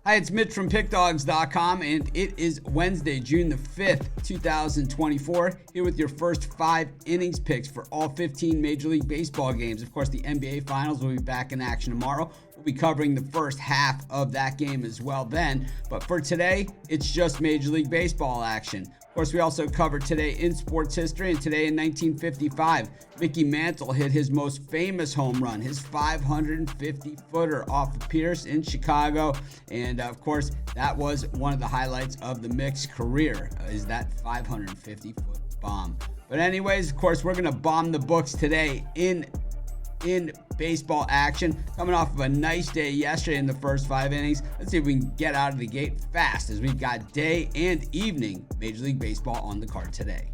Hi, it's Mitch from PickDawgz.com, and it is Wednesday, June the 5th, 2024, here with your first 5 innings picks for all 15 Major League Baseball games. Of course, the NBA Finals will be back in action tomorrow. We'll be covering the first half of that game as well then, but for today, it's just Major League Baseball action. Of course, we also covered today in sports history, and today in 1955, Mickey Mantle hit his most famous home run, his 550-footer off of Pierce in Chicago, and of course, that was one of the highlights of the Mick's career, is that 550-foot bomb. But anyways, of course, we're going to bomb the books today in baseball action, coming off of a nice day yesterday in the first 5 innings. Let's see if we can get out of the gate fast, as we've got day and evening Major League Baseball on the card today.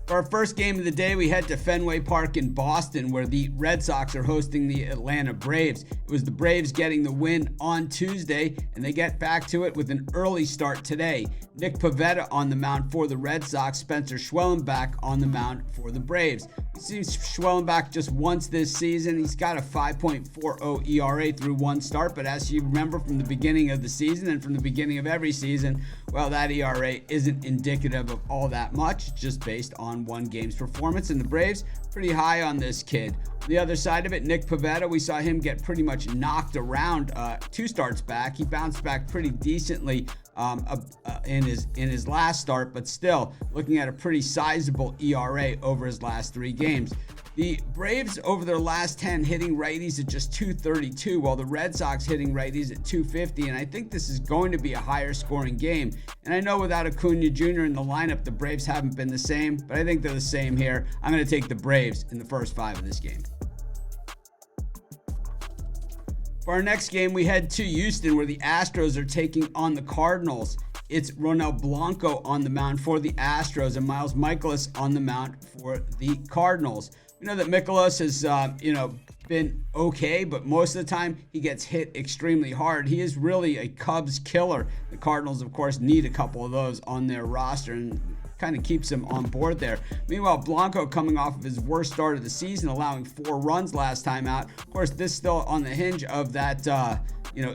For our first game of the day, we head to Fenway Park in Boston, where the Red Sox are hosting the Atlanta Braves. It was the Braves getting the win on Tuesday, and they get back to it with an early start today. Nick Pivetta on the mound for the Red Sox, Spencer Schwellenbach on the mound for the Braves. We've seen Schwellenbach just once this season. He's got a 5.40 ERA through one start, but as you remember from the beginning of the season and from the beginning of every season, well, that ERA isn't indicative of all that much, just based on one game's performance, and the Braves pretty high on this kid. On the other side of it, Nick Pivetta, we saw him get pretty much knocked around 2 starts back. He bounced back pretty decently in his last start, but still looking at a pretty sizable ERA over his last 3 games. The Braves over their last 10 hitting righties at just 232, while the Red Sox hitting righties at 250, and I think this is going to be a higher scoring game. And I know without Acuna Jr. in the lineup, the Braves haven't been the same, but I think they're the same here. I'm going to take the Braves in the first 5 of this game. For our next game, we head to Houston, where the Astros are taking on the Cardinals. It's Ronel Blanco on the mound for the Astros and Miles Mikolas on the mound for the Cardinals. We know that Mikolas has, been okay, but most of the time he gets hit extremely hard. He is really a Cubs killer. The Cardinals, of course, need a couple of those on their roster, and kind of keeps him on board there. Meanwhile, Blanco coming off of his worst start of the season, allowing 4 runs last time out. Of course, this still on the hinge of that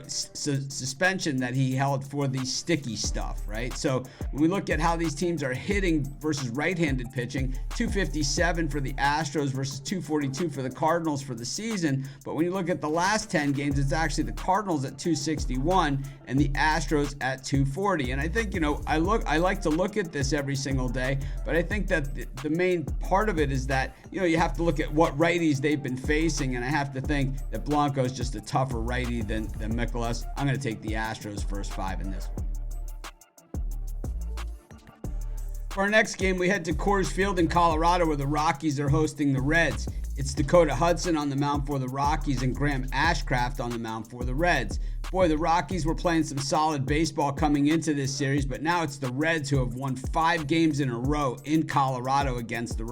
suspension that he held for the sticky stuff, right? So when we look at how these teams are hitting versus right-handed pitching, 257 for the Astros versus 242 for the Cardinals for the season. But when you look at the last 10 games, it's actually the Cardinals at 261 and the Astros at 240. And I think, I like to look at this every single day, but I think that the main part of it is that, you have to look at what righties they've been facing, and I have to think that Blanco is just a tougher righty than Mikolas. I'm going to take the Astros first 5 in this one. For our next game, we head to Coors Field in Colorado, where the Rockies are hosting the Reds. It's Dakota Hudson on the mound for the Rockies and Graham Ashcraft on the mound for the Reds. Boy, the Rockies were playing some solid baseball coming into this series, but now it's the Reds who have won 5 games in a row in Colorado against the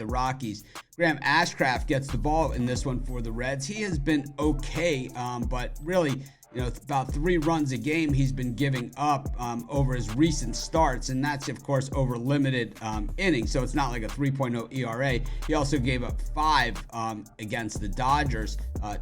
Rockies. Graham Ashcraft gets the ball in this one for the Reds. He has been okay, but really, about 3 runs a game he's been giving up over his recent starts, and that's, of course, over limited innings, so it's not like a 3.0 ERA. He also gave up 5 against the Dodgers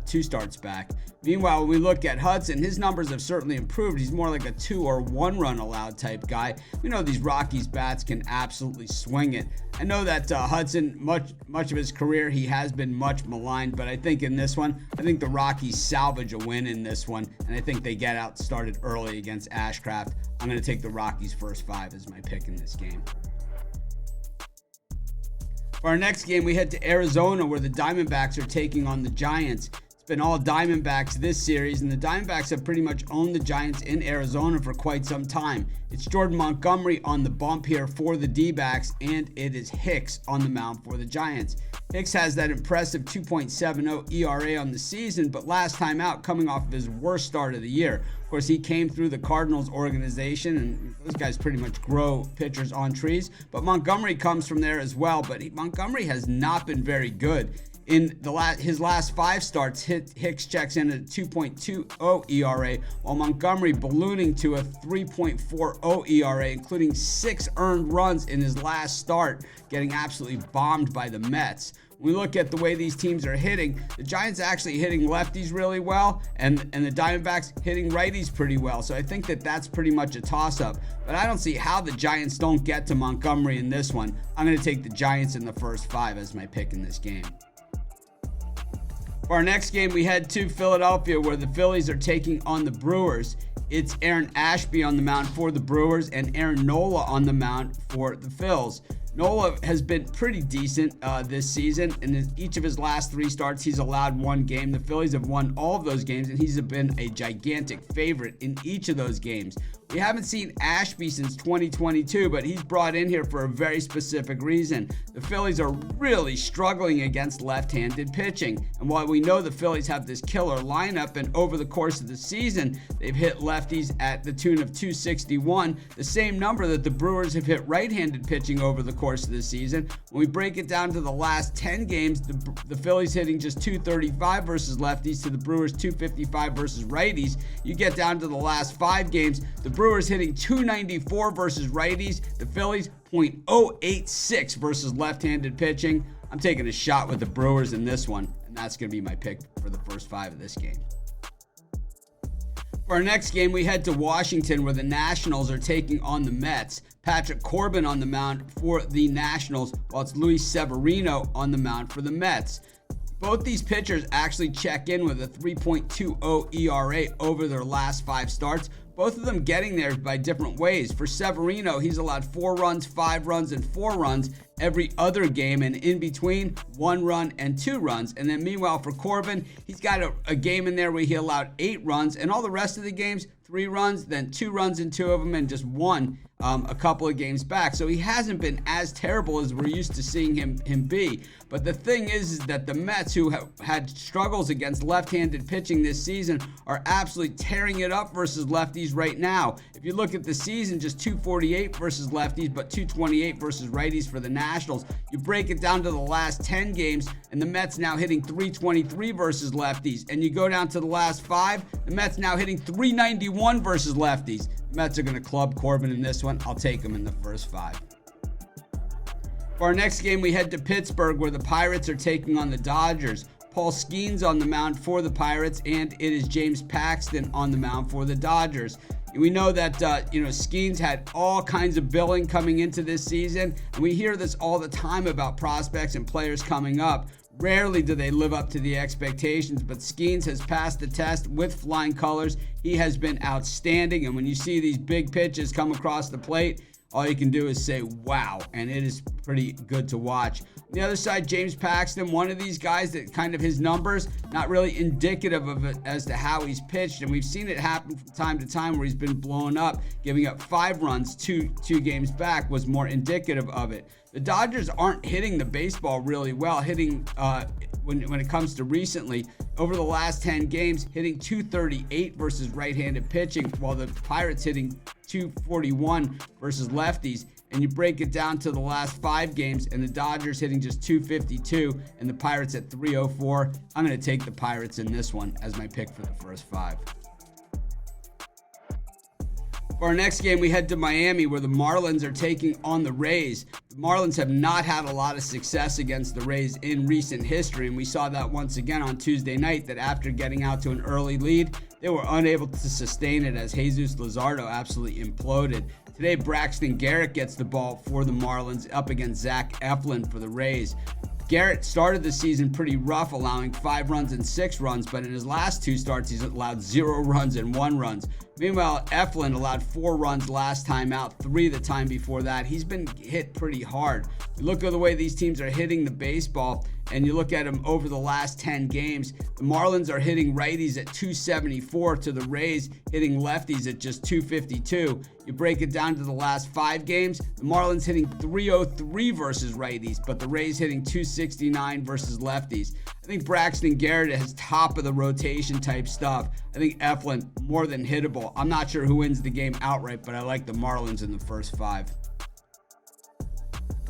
2 starts back. Meanwhile, when we look at Hudson, his numbers have certainly improved. He's more like a 2 or 1 run allowed type guy. We know these Rockies bats can absolutely swing it. I know that Hudson, much of his career, he has been much maligned, but I think in this one, I think the Rockies salvage a win in this one, and I think they get out started early against Ashcraft. I'm going to take the Rockies first 5 as my pick in this game. For our next game, we head to Arizona, where the Diamondbacks are taking on the Giants. It's been all Diamondbacks this series, and the Diamondbacks have pretty much owned the Giants in Arizona for quite some time. It's Jordan Montgomery on the bump here for the D-backs, and it is Hicks on the mound for the Giants. Hicks has that impressive 2.70 ERA on the season, but last time out, coming off of his worst start of the year. Of course, he came through the Cardinals organization, and those guys pretty much grow pitchers on trees, but Montgomery comes from there as well, but Montgomery has not been very good In his last 5 starts, Hicks checks in at a 2.20 ERA, while Montgomery ballooning to a 3.40 ERA, including 6 earned runs in his last start, getting absolutely bombed by the Mets. When we look at the way these teams are hitting, the Giants actually hitting lefties really well, and the Diamondbacks hitting righties pretty well. So I think that's pretty much a toss-up. But I don't see how the Giants don't get to Montgomery in this one. I'm going to take the Giants in the first 5 as my pick in this game. For our next game, we head to Philadelphia, where the Phillies are taking on the Brewers. It's Aaron Ashby on the mound for the Brewers and Aaron Nola on the mound for the Phils. Nola has been pretty decent this season. In each of his last 3 starts, he's allowed 1 game. The Phillies have won all of those games, and he's been a gigantic favorite in each of those games. We haven't seen Ashby since 2022, but he's brought in here for a very specific reason. The Phillies are really struggling against left-handed pitching. And while we know the Phillies have this killer lineup, and over the course of the season, they've hit lefties at the tune of 261, the same number that the Brewers have hit right-handed pitching over the course of the season. When we break it down to the last 10 games, the Phillies hitting just 235 versus lefties to the Brewers 255 versus righties. You get down to the last 5 games, the Brewers hitting 294 versus righties, the Phillies .086 versus left-handed pitching. I'm taking a shot with the Brewers in this one, and that's going to be my pick for the first 5 of this game. For our next game, we head to Washington, where the Nationals are taking on the Mets. Patrick Corbin on the mound for the Nationals, while it's Luis Severino on the mound for the Mets. Both these pitchers actually check in with a 3.20 ERA over their last 5 starts. Both of them getting there by different ways. For Severino, he's allowed 4 runs, 5 runs, and 4 runs every other game, and in between 1 run and 2 runs. And then meanwhile for Corbin, he's got a game in there where he allowed 8 runs, and all the rest of the games 3 runs, then 2 runs in 2 of them, and just 1 a couple of games back. So he hasn't been as terrible as we're used to seeing him be. But the thing is that the Mets, who have had struggles against left-handed pitching this season, are absolutely tearing it up versus lefties right now. If you look at the season, just 248 versus lefties, but 228 versus righties for the Nationals. You break it down to the last 10 games, and the Mets now hitting 323 versus lefties. And you go down to the last 5, the Mets now hitting 391 versus lefties. The Mets are going to club Corbin in this one. I'll take him in the first 5. For our next game, we head to Pittsburgh, where the Pirates are taking on the Dodgers. Paul Skeens on the mound for the Pirates, and it is James Paxton on the mound for the Dodgers. We know that Skeens had all kinds of billing coming into this season, and we hear this all the time about prospects and players coming up. Rarely do they live up to the expectations, but Skeens has passed the test with flying colors. He has been outstanding, and when you see these big pitches come across the plate, all you can do is say, wow, and it is pretty good to watch. On the other side, James Paxton, one of these guys that kind of his numbers, not really indicative of it as to how he's pitched, and we've seen it happen from time to time where he's been blown up, giving up 5 runs two games back was more indicative of it. The Dodgers aren't hitting the baseball really well, hitting when it comes to recently. Over the last 10 games, hitting 238 versus right-handed pitching, while the Pirates hitting 241 versus lefties. And you break it down to the last 5 games, and the Dodgers hitting just 252, and the Pirates at 304. I'm going to take the Pirates in this one as my pick for the first 5. For our next game, we head to Miami, where the Marlins are taking on the Rays. The Marlins have not had a lot of success against the Rays in recent history, and we saw that once again on Tuesday night, that after getting out to an early lead, they were unable to sustain it as Jesus Luzardo absolutely imploded. Today, Braxton Garrett gets the ball for the Marlins up against Zach Eflin for the Rays. Garrett started the season pretty rough, allowing 5 runs and 6 runs, but in his last 2 starts, he's allowed 0 runs and 1 runs. Meanwhile, Eflin allowed 4 runs last time out, 3 the time before that. He's been hit pretty hard. You look at the way these teams are hitting the baseball, and you look at them over the last 10 games, the Marlins are hitting righties at 274 to the Rays hitting lefties at just 252. You break it down to the last 5 games, the Marlins hitting 303 versus righties, but the Rays hitting 269 versus lefties. I think Braxton Garrett has top of the rotation type stuff. I think Eflin more than hittable. I'm not sure who wins the game outright, but I like the Marlins in the first 5.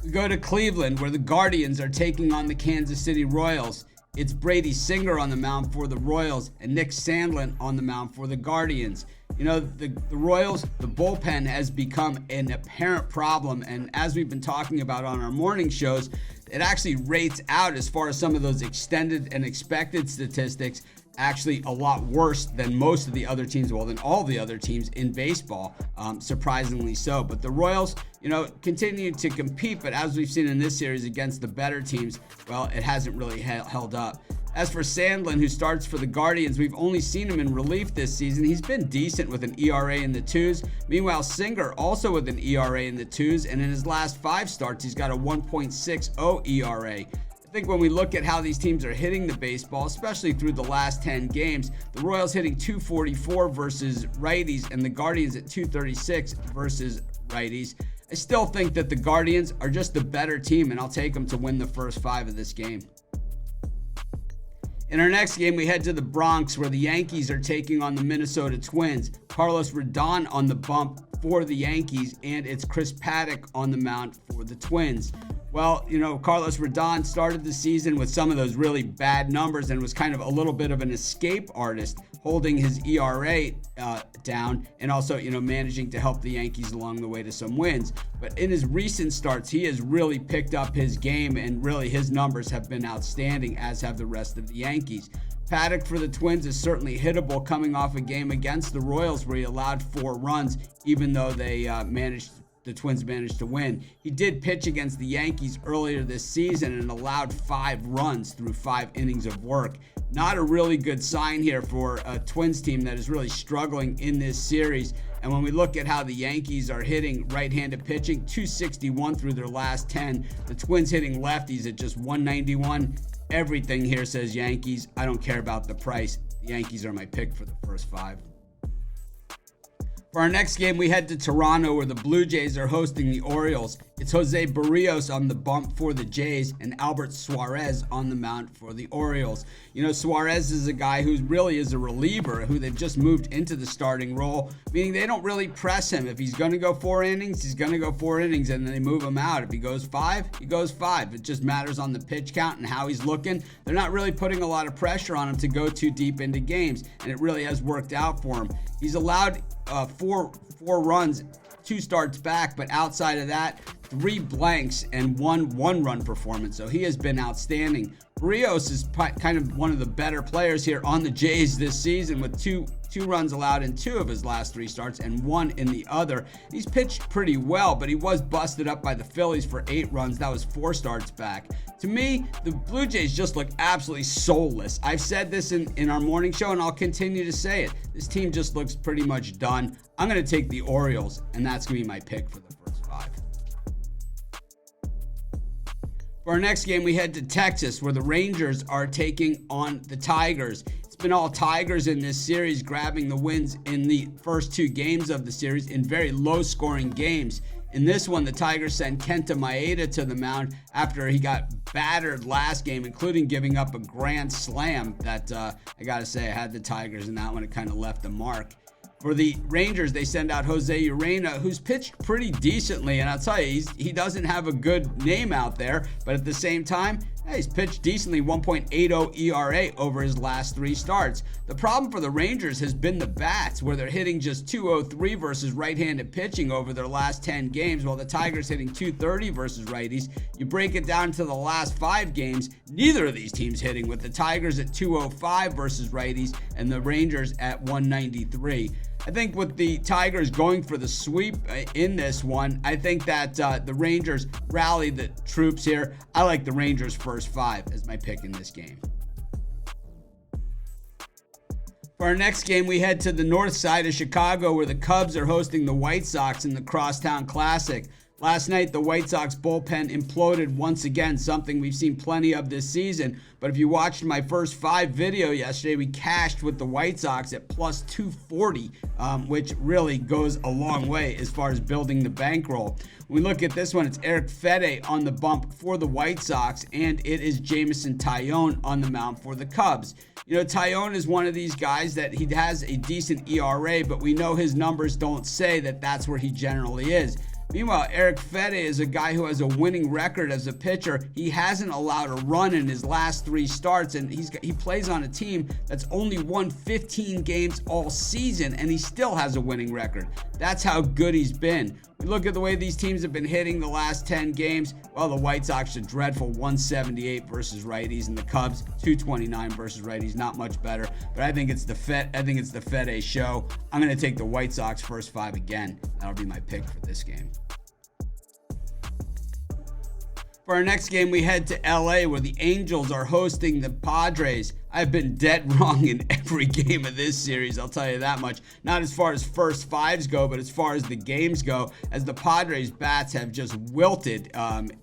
We go to Cleveland, where the Guardians are taking on the Kansas City Royals. It's Brady Singer on the mound for the Royals and Nick Sandlin on the mound for the Guardians. You know, the Royals, the bullpen has become an apparent problem, and as we've been talking about on our morning shows, it actually rates out as far as some of those extended and expected statistics actually a lot worse than most of the other teams, well, than all the other teams in baseball, surprisingly so. But the Royals, you know, continue to compete, but as we've seen in this series against the better teams, well, it hasn't really held up. As for Sandlin, who starts for the Guardians, we've only seen him in relief this season. He's been decent with an ERA in the 2s. Meanwhile, Singer also with an ERA in the 2s, and in his last 5 starts, he's got a 1.60 ERA. I think when we look at how these teams are hitting the baseball, especially through the last 10 games, the Royals hitting 244 versus righties and the Guardians at 236 versus righties. I still think that the Guardians are just the better team, and I'll take them to win the first 5 of this game. In our next game, we head to the Bronx, where the Yankees are taking on the Minnesota Twins. Carlos Rodon on the bump for the Yankees, and it's Chris Paddock on the mound for the Twins. Well, you know, Carlos Rodon started the season with some of those really bad numbers and was kind of a little bit of an escape artist, holding his ERA down and also, you know, managing to help the Yankees along the way to some wins. But in his recent starts, he has really picked up his game, and really his numbers have been outstanding, as have the rest of the Yankees. Paddock for the Twins is certainly hittable, coming off a game against the Royals where he allowed 4 runs, even though the Twins managed to win. He did pitch against the Yankees earlier this season and allowed 5 runs through 5 innings of work. Not a really good sign here for a Twins team that is really struggling in this series. And when we look at how the Yankees are hitting right-handed pitching, 261 through their last 10. The Twins hitting lefties at just 191. Everything here says Yankees. I don't care about the price. The Yankees are my pick for the first 5. For our next game, we head to Toronto, where the Blue Jays are hosting the Orioles. It's Jose Barrios on the bump for the Jays and Albert Suarez on the mound for the Orioles. You know, Suarez is a guy who really is a reliever, who they've just moved into the starting role, meaning they don't really press him. If he's going to go 4 innings, he's going to go 4 innings, and then they move him out. If he goes 5, he goes 5. It just matters on the pitch count and how he's looking. They're not really putting a lot of pressure on him to go too deep into games, and it really has worked out for him. He's allowed 4 runs, 2 starts back, but outside of that, 3 blanks and 1 one-run performance. So he has been outstanding. Barrios is kind of one of the better players here on the Jays this season, with two runs allowed in 2 of his last 3 starts and 1 in the other. He's pitched pretty well, but he was busted up by the Phillies for 8 runs. That was 4 starts back. To me, the Blue Jays just look absolutely soulless. I've said this in our morning show, and I'll continue to say it. This team just looks pretty much done. I'm going to take the Orioles, and that's going to be my pick for the first 5. For our next game, we head to Texas, where the Rangers are taking on the Tigers. It's been all Tigers in this series, grabbing the wins in the first 2 games of the series in very low-scoring games. In this one, the Tigers sent Kenta Maeda to the mound after he got battered last game, including giving up a grand slam that, I got to say, I had the Tigers in that one. It kind of left a mark. For the Rangers, they send out Jose Urena, who's pitched pretty decently, and I'll tell you, he doesn't have a good name out there, but at the same time, he's pitched decently, 1.80 ERA over his last 3 starts. The problem for the Rangers has been the bats, where they're hitting just 203 versus right-handed pitching over their last 10 games, while the Tigers hitting 230 versus righties. You break it down to the last 5 games, neither of these teams hitting, with the Tigers at 205 versus righties and the Rangers at 193. I think with the Tigers going for the sweep in this one, I think that the Rangers rally the troops here. I like the Rangers first 5 as my pick in this game. For our next game, we head to the north side of Chicago, where the Cubs are hosting the White Sox in the Crosstown Classic. Last night, the White Sox bullpen imploded once again, something we've seen plenty of this season. But if you watched my first 5 video yesterday, we cashed with the White Sox at plus 240, which really goes a long way as far as building the bankroll. When we look at this one, it's Eric Fede on the bump for the White Sox, and it is Jameson Taillon on the mound for the Cubs. You know, Taillon is one of these guys that he has a decent ERA, but we know his numbers don't say that that's where he generally is. Meanwhile, Eric Fede is a guy who has a winning record as a pitcher. He hasn't allowed a run in his last 3 starts, and he plays on a team that's only won 15 games all season, and he still has a winning record. That's how good he's been. We look at the way these teams have been hitting the last 10 games. Well, the White Sox are dreadful, 178 versus righties, and the Cubs 229 versus righties. Not much better, but I think it's the Fede show. I'm going to take the White Sox first 5 again. That'll be my pick for this game. For our next game, we head to LA where the Angels are hosting the Padres. I've been dead wrong in every game of this series, I'll tell you that much. Not as far as first 5s go, but as far as the games go, as the Padres bats have just wilted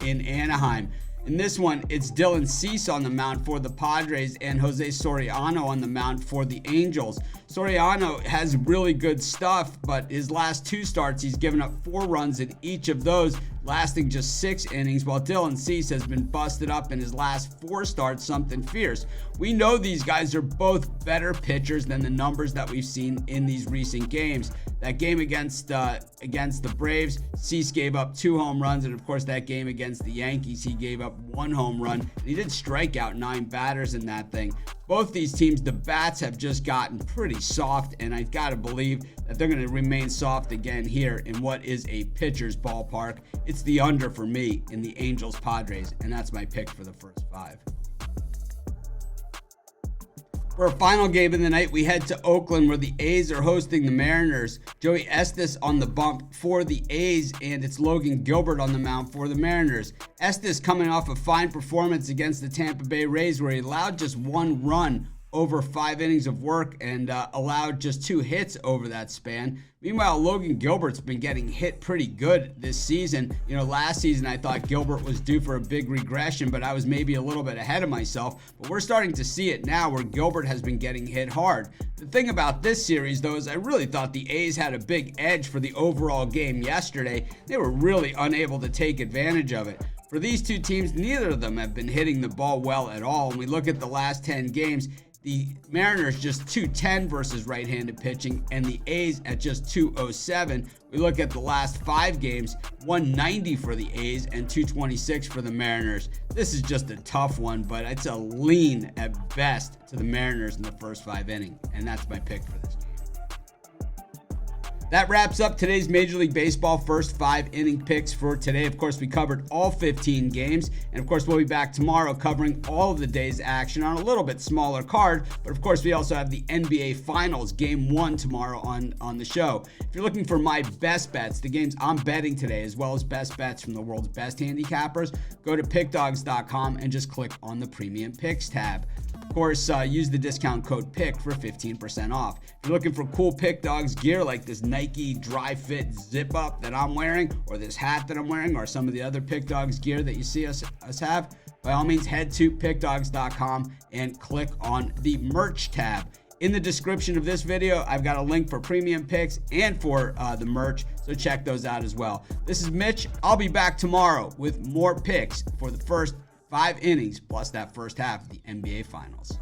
in Anaheim. In this one, it's Dylan Cease on the mound for the Padres and Jose Soriano on the mound for the Angels. Soriano has really good stuff, but his last 2 starts, he's given up 4 runs in each of those, lasting just 6 innings, while Dylan Cease has been busted up in his last 4 starts, something fierce. We know these guys are both better pitchers than the numbers that we've seen in these recent games. That game against the Braves, Cease gave up 2 home runs, and of course that game against the Yankees, he gave up 1 home run. And he did strike out 9 batters in that thing. Both these teams, the bats have just gotten pretty soft, and I've got to believe that they're going to remain soft again here in what is a pitcher's ballpark. It's the under for me in the Angels Padres, and that's my pick for the first 5. For our final game of the night, we head to Oakland where the A's are hosting the Mariners. Joey Estes on the bump for the A's, and it's Logan Gilbert on the mound for the Mariners. Estes coming off a fine performance against the Tampa Bay Rays where he allowed just 1 run over 5 innings of work and allowed just 2 hits over that span. Meanwhile, Logan Gilbert's been getting hit pretty good this season. You know, last season I thought Gilbert was due for a big regression, but I was maybe a little bit ahead of myself. But we're starting to see it now where Gilbert has been getting hit hard. The thing about this series, though, is I really thought the A's had a big edge for the overall game yesterday. They were really unable to take advantage of it. For these 2 teams, neither of them have been hitting the ball well at all. When we look at the last 10 games, the Mariners just 210 versus right-handed pitching, and the A's at just 207. We look at the last 5 games, 190 for the A's and 226 for the Mariners. This is just a tough one, but it's a lean at best to the Mariners in the first 5 innings, and that's my pick for this game. That wraps up today's Major League Baseball first 5 inning picks for today. Of course, we covered all 15 games. And of course, we'll be back tomorrow covering all of the day's action on a little bit smaller card. But of course, we also have the NBA Finals Game 1 tomorrow on the show. If you're looking for my best bets, the games I'm betting today, as well as best bets from the world's best handicappers, go to PickDawgz.com and just click on the Premium Picks tab. Of course, use the discount code PICK for 15% off. If you're looking for cool PickDawgz gear like this Nike Dry Fit Zip Up that I'm wearing, or this hat that I'm wearing, or some of the other PickDawgz gear that you see us have, by all means head to PickDawgz.com and click on the merch tab. In the description of this video, I've got a link for premium picks and for the merch, so check those out as well. This is Mitch. I'll be back tomorrow with more picks for the first 5 innings plus that first half of the NBA Finals.